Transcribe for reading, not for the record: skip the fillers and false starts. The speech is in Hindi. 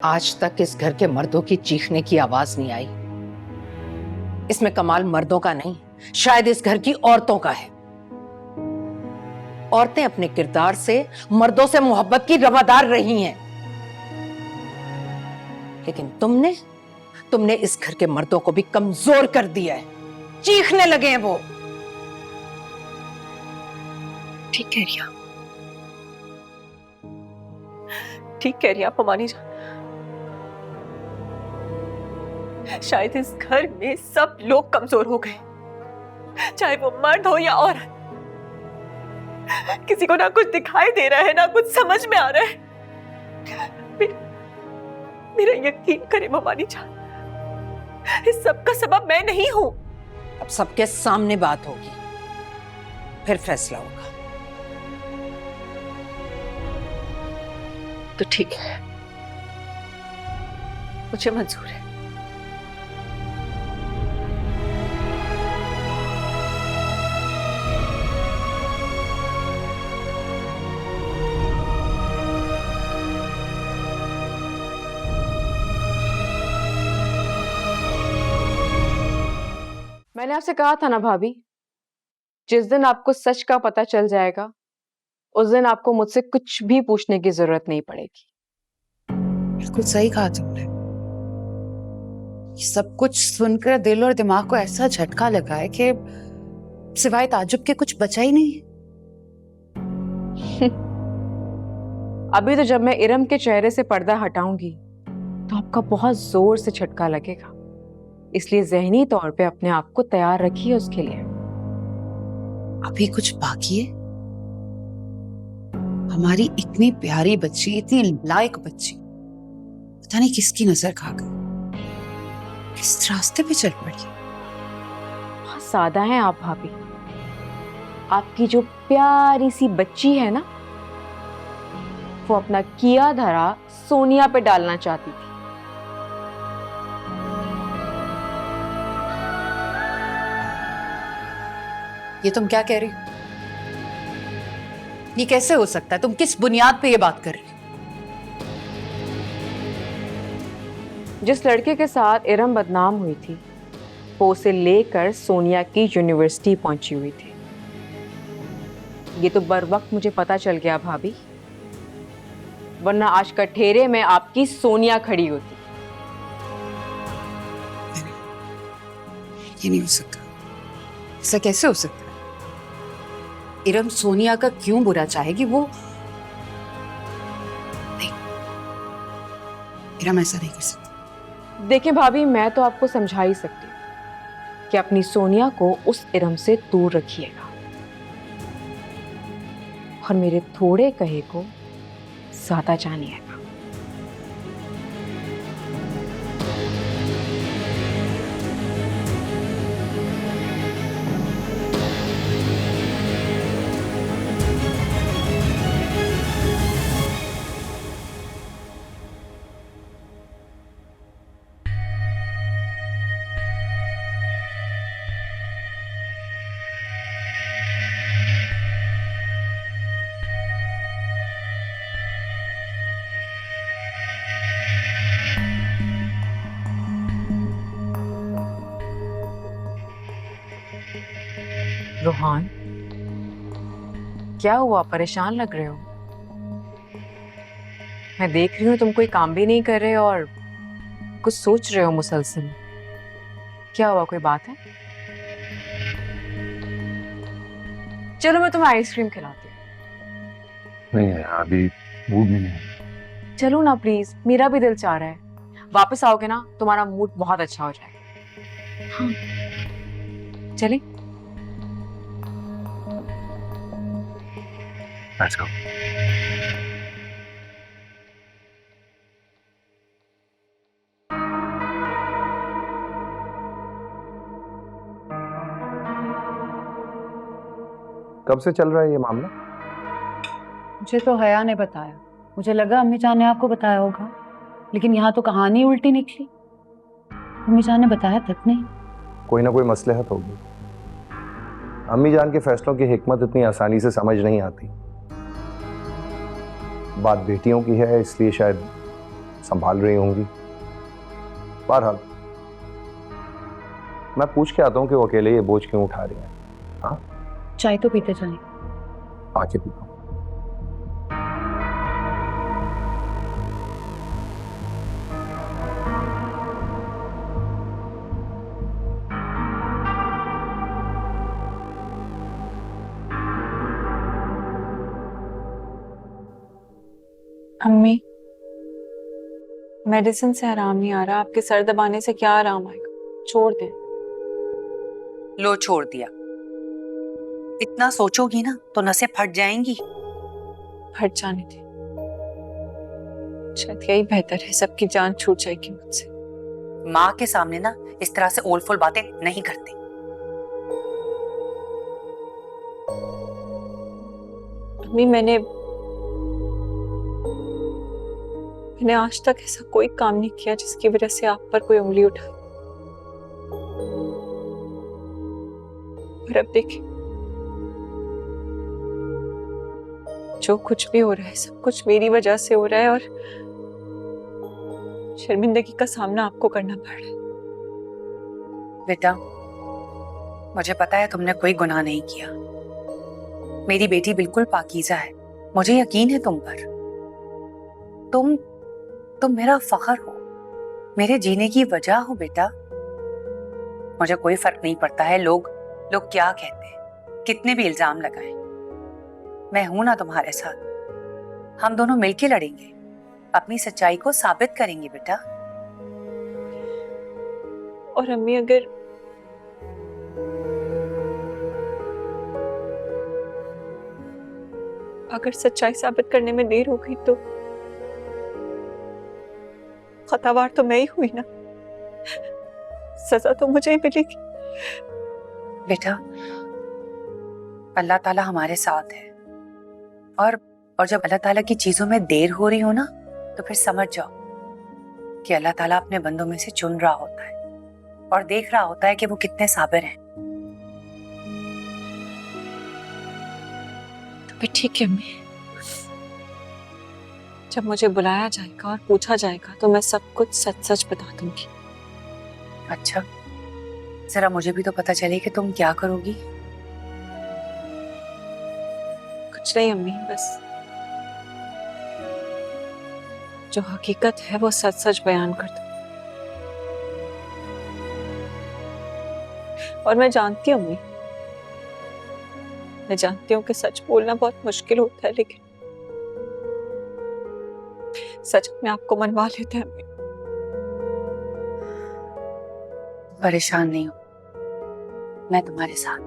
आज तक इस घर के मर्दों की चीखने की आवाज नहीं आई। इसमें कमाल मर्दों का नहीं, शायद इस घर की औरतों का है। औरतें अपने किरदार से मर्दों से मोहब्बत की रवादार रही हैं, लेकिन तुमने इस घर के मर्दों को भी कमजोर कर दिया है। चीखने लगे हैं वो। ठीक कह रही आप, ठीक कह रही आप भवानी जान। शायद इस घर में सब लोग कमजोर हो गए, चाहे वो मर्द हो या औरत। किसी को ना कुछ दिखाई दे रहा है, ना कुछ समझ में आ रहा है। मेरा यकीन करे भवानी जान, इस सब का सबब मैं नहीं हूं। अब सबके सामने बात होगी, फिर फैसला होगा। तो ठीक है, मुझे मंजूर है। मैंने आपसे कहा था ना भाभी, जिस दिन आपको सच का पता चल जाएगा उस दिन आपको मुझसे कुछ भी पूछने की जरूरत नहीं पड़ेगी। बिल्कुल सही कहा तुमने। ये सब कुछ सुनकर दिल और दिमाग को ऐसा झटका लगा है कि सिवाय ताज्जुब के कुछ बचा ही नहीं। अभी तो जब मैं इरम के चेहरे से पर्दा हटाऊंगी तो आपका बहुत जोर से झटका लगेगा, इसलिए ज़हनी तौर पे अपने आप को तैयार रखिए उसके लिए। अभी कुछ बाकी है? हमारी इतनी प्यारी बच्ची, इतनी लायक बच्ची, पता नहीं किसकी नजर खा गई, किस रास्ते पे चल पड़ी। बहुत सादा हैं आप भाभी। आपकी जो प्यारी सी बच्ची है ना, वो अपना किया धरा सोनिया पे डालना चाहती थी। ये तुम क्या कह रही हो? ये कैसे हो सकता है? तुम किस बुनियाद पे ये बात कर रही हो? जिस लड़के के साथ इरम बदनाम हुई थी वो उसे लेकर सोनिया की यूनिवर्सिटी पहुंची हुई थी। ये तो बर वक्त मुझे पता चल गया भाभी, वरना आज कठेरे में आपकी सोनिया खड़ी होती। ये नहीं हो सकता। ऐसा कैसे हो सकता है? इरम सोनिया का क्यों बुरा चाहेगी? वो नहीं, इरम ऐसा नहीं कर सकती। देखिए भाभी, मैं तो आपको समझा ही सकती हूँ कि अपनी सोनिया को उस इरम से दूर रखिएगा और मेरे थोड़े कहे को ज्यादा जानिएगा। रोहान, क्या हुआ? परेशान लग रहे हो। मैं देख रही हूँ तुम कोई काम भी नहीं कर रहे और कुछ सोच रहे हो मुसलसल। क्या हुआ, कोई बात है? चलो मैं तुम्हें आइसक्रीम खिलाती हूँ। नहीं है, अभी मूड में नहीं। चलो ना प्लीज, मेरा भी दिल चाह रहा है। वापस आओगे ना तुम्हारा मूड बहुत अच्छा हो जाएगा। हाँ चले। Let's go. कब से चल रहा है ये मामला? मुझे तो हया ने बताया। मुझे लगा अम्मी जान ने आपको बताया होगा, लेकिन यहाँ तो कहानी उल्टी निकली। अम्मी जान ने बताया तक नहीं। कोई ना कोई मसलहत होगी। अम्मी जान के फैसलों की हिकमत इतनी आसानी से समझ नहीं आती। बात बेटियों की है, इसलिए शायद संभाल रही होंगी। बहरहाल मैं पूछ के आता हूँ कि वो अकेले ये बोझ क्यों उठा रही हैं। हाँ, चाय तो पीते चले। आके पीता हूँ। अम्मी, मेडिसिन से आराम नहीं आ रहा। आपके सर दबाने से क्या आराम आएगा? छोड़ दें। लो छोड़ दिया। इतना सोचोगी ना तो नसें फट जाएंगी। हट जाने दे, शायद यही बेहतर है। सबकी जान छूट जाएगी मुझसे। माँ के सामने ना इस तरह से ओलफुल बातें नहीं करते। अम्मी, मैंने आज तक ऐसा कोई काम नहीं किया जिसकी वजह से आप पर कोई उंगली उठाए। और अब देखिए, जो कुछ भी हो रहा है सब कुछ मेरी वजह से हो रहा है, और शर्मिंदगी का सामना आपको करना पड़ रहा है। बेटा, मुझे पता है तुमने कोई गुनाह नहीं किया। मेरी बेटी बिल्कुल पाकीज़ा है। मुझे यकीन है तुम पर। तुम मेरा फख्र हो, मेरे जीने की वजह हो बेटा। मुझे कोई फर्क नहीं पड़ता है लोग क्या कहते हैं, कितने भी इल्जाम लगाएं। मैं हूं ना तुम्हारे साथ। हम दोनों मिलके लड़ेंगे, अपनी सच्चाई को साबित करेंगे बेटा। और अम्मी, अगर सच्चाई साबित करने में देर हो गई तो खतावार तो मैं ही हुई ना। सजा तो मुझे ही मिलेगी। बेटा, अल्लाह ताला हमारे साथ है, और जब अल्लाह ताला की चीजों में देर हो रही हो ना, तो फिर समझ जाओ कि अल्लाह ताला अपने बंदों में से चुन रहा होता है और देख रहा होता है कि वो कितने साबिर हैं। तो फिर ठीक है अम्मी, जब मुझे बुलाया जाएगा और पूछा जाएगा तो मैं सब कुछ सच सच बता दूंगी। अच्छा, जरा मुझे भी तो पता चले कि तुम क्या करोगी। कुछ नहीं अम्मी, बस जो हकीकत है वो सच सच बयान कर दूं। और मैं जानती हूँ अम्मी, मैं जानती हूँ कि सच बोलना बहुत मुश्किल होता है, लेकिन सच में आपको मनवा लेते हैं अम्मी। परेशान नहीं हो, मैं तुम्हारे साथ।